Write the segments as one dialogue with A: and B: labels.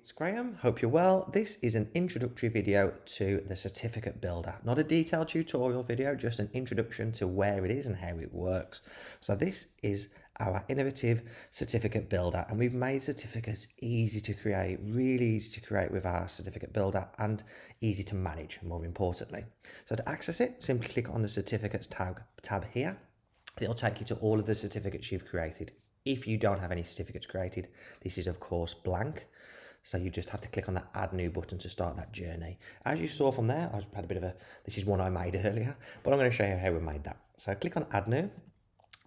A: it's Graham, hope you're well. This is an introductory video to the certificate builder. Not a detailed tutorial video, just an introduction to where it is and how it works. So this is our innovative certificate builder, and we've made certificates easy to create, really easy to create with our certificate builder and easy to manage, more importantly. So to access it, simply click on the certificates tab here. It'll take you to all of the certificates you've created. If you don't have any certificates created, this is of course blank. So you just have to click on that add new button to start that journey. As you saw from there, I've had a bit of this is one I made earlier, but I'm going to show you how we made that. So click on add new,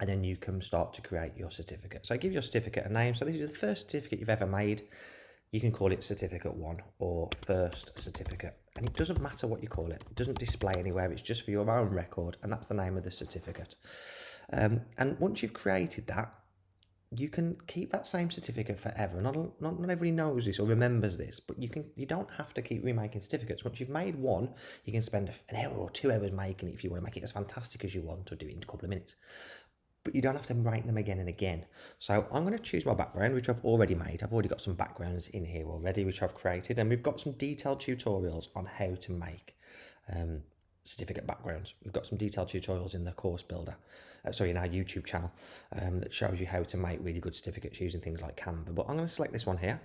A: and then you can start to create your certificate. So give your certificate a name. So this is the first certificate you've ever made. You can call it certificate 1 or first certificate. And it doesn't matter what you call it. It doesn't display anywhere. It's just for your own record. And that's the name of the certificate. And once you've created that, you can keep that same certificate forever. Not everybody knows this or remembers this, but you don't have to keep remaking certificates. Once you've made one, you can spend an hour or 2 hours making it if you want to make it as fantastic as you want, or do it in a couple of minutes. But you don't have to write them again and again. So I'm going to choose my background, which I've already made. I've already got some backgrounds in here already, which I've created, and we've got some detailed tutorials on how to make certificate backgrounds. We've got some detailed tutorials in the course builder, in our YouTube channel, that shows you how to make really good certificates using things like Canva. But I'm going to select this one here.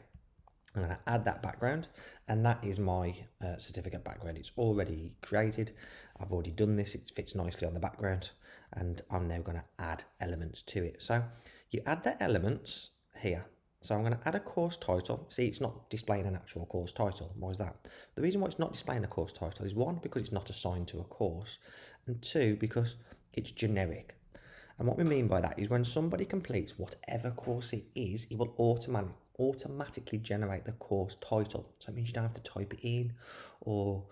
A: I'm going to add that background, and that is my certificate background. It's already created. I've already done this. It fits nicely on the background, and I'm now going to add elements to it. So you add the elements here. So I'm going to add a course title. See, it's not displaying an actual course title. Why is that? The reason why it's not displaying a course title is 1, because it's not assigned to a course, and 2, because it's generic. And what we mean by that is when somebody completes whatever course it is, it will automatically generate the course title. So it means you don't have to type it in or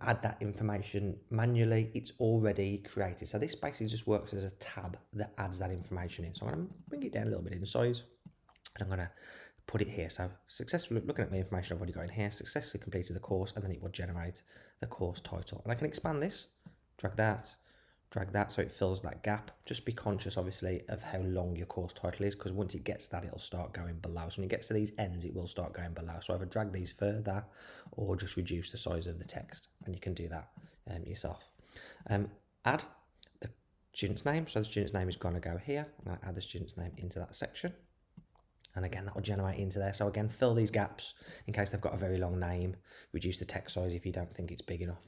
A: add that information manually. It's already created. So this basically just works as a tab that adds that information in. So I'm going to bring it down a little bit in size, and I'm going to put it here. So successfully, looking at the information I've already got in here, successfully completed the course, and then it will generate the course title. And I can expand this, drag that so it fills that gap. Just be conscious obviously of how long your course title is, because once it gets that, it'll start going below. So when it gets to these ends, it will start going below. So either drag these further or just reduce the size of the text, and you can do that yourself. Add the student's name. So the student's name is going to go here. I'm going to add the student's name into that section. And again, that will generate into there. So again, fill these gaps in case they've got a very long name. Reduce the text size if you don't think it's big enough.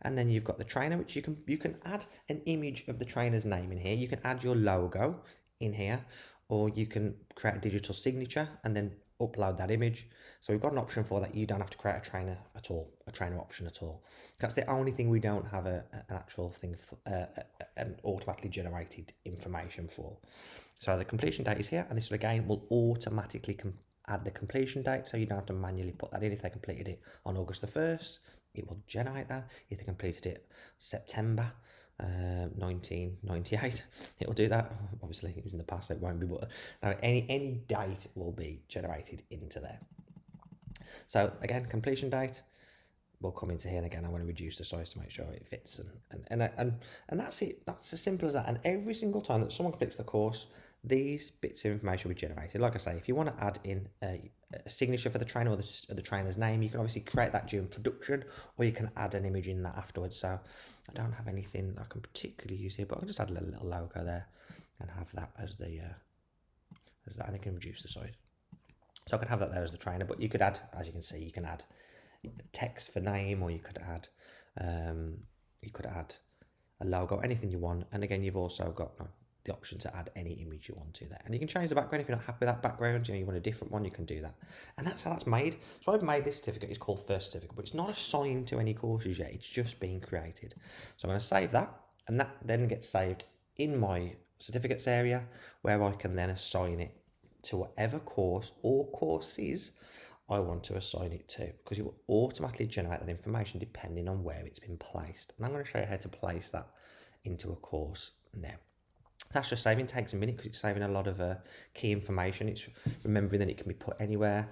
A: And then you've got the trainer, which you can add an image of the trainer's name in here. You can add your logo in here, or you can create a digital signature and then upload that image. So we've got an option for that. You don't have to create a trainer at all, a trainer option at all. That's the only thing we don't have an actual thing, an automatically generated information for. So the completion date is here, and this again will automatically add the completion date, so you don't have to manually put that in. If they completed it on August the 1st, it will generate that. If they completed it September 1998, it will do that. Obviously, it was in the past, so it won't be, but any date will be generated into there. So again, completion date will come into here, and again, I want to reduce the size to make sure it fits, and that's it. That's as simple as that. And every single time that someone completes the course, these bits of information will be generated. Like I say, if you want to add in a signature for the trainer or the trainer's name, you can obviously create that during production, or you can add an image in that afterwards. So I don't have anything I can particularly use here, but I'll just add a little logo there and have that as that, and I can reduce the size. So I can have that there as the trainer, but you could add, as you can see, you can add text for name, or you could add a logo, anything you want. And again, you've also got the option to add any image you want to there, and you can change the background if you're not happy with that background. You want a different one, you can do that. And that's how that's made. So I've made this certificate. It's called first certificate, but it's not assigned to any courses yet. It's just being created. So I'm going to save that, and that then gets saved in my certificates area, where I can then assign it to whatever course or courses I want to assign it to, because it will automatically generate that information depending on where it's been placed. And I'm going to show you how to place that into a course now. That's just saving. It takes a minute because it's saving a lot of key information. It's remembering that it can be put anywhere.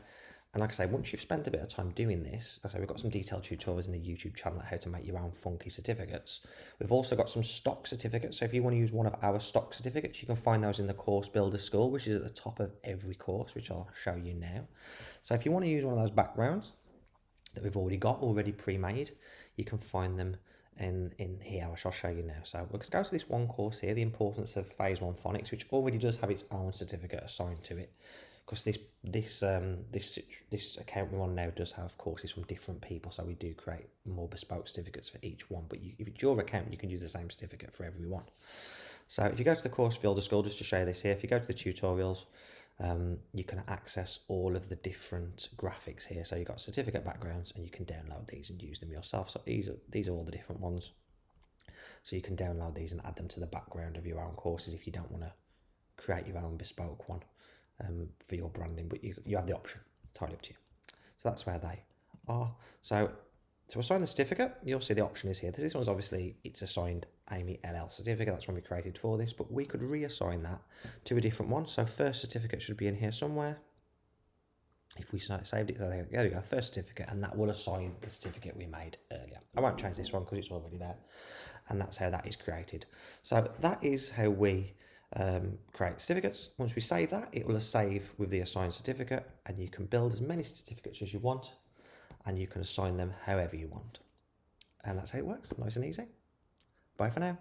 A: And like I say, once you've spent a bit of time doing this, like I say, we've got some detailed tutorials in the YouTube channel on how to make your own funky certificates. We've also got some stock certificates. So if you want to use one of our stock certificates, you can find those in the Course Builder School, which is at the top of every course, which I'll show you now. So if you want to use one of those backgrounds that we've already pre-made, you can find them in here, which I'll show you now. So let's go to this one course here, the importance of phase 1 phonics, which already does have its own certificate assigned to it. Because this account we're on now does have courses from different people, so we do create more bespoke certificates for each one. But if it's your account, you can use the same certificate for everyone. So if you go to the Course Builder School, just to show this here, if you go to the tutorials, you can access all of the different graphics here. So you've got certificate backgrounds, and you can download these and use them yourself. So these are all the different ones. So you can download these and add them to the background of your own courses if you don't want to create your own bespoke one. For your branding, but you have the option, entirely up to you. So that's where they are. So to assign the certificate, you'll see the option is here. This one's obviously, it's assigned Amy LL certificate. That's one we created for this, but we could reassign that to a different one. So first certificate should be in here somewhere. If we saved it, there we go, first certificate, and that will assign the certificate we made earlier. I won't change this one because it's already there, and that's how that is created. So that is how we create certificates. Once we save that, it will save with the assigned certificate, and you can build as many certificates as you want, and you can assign them however you want. And that's how it works, nice and easy. Bye for now.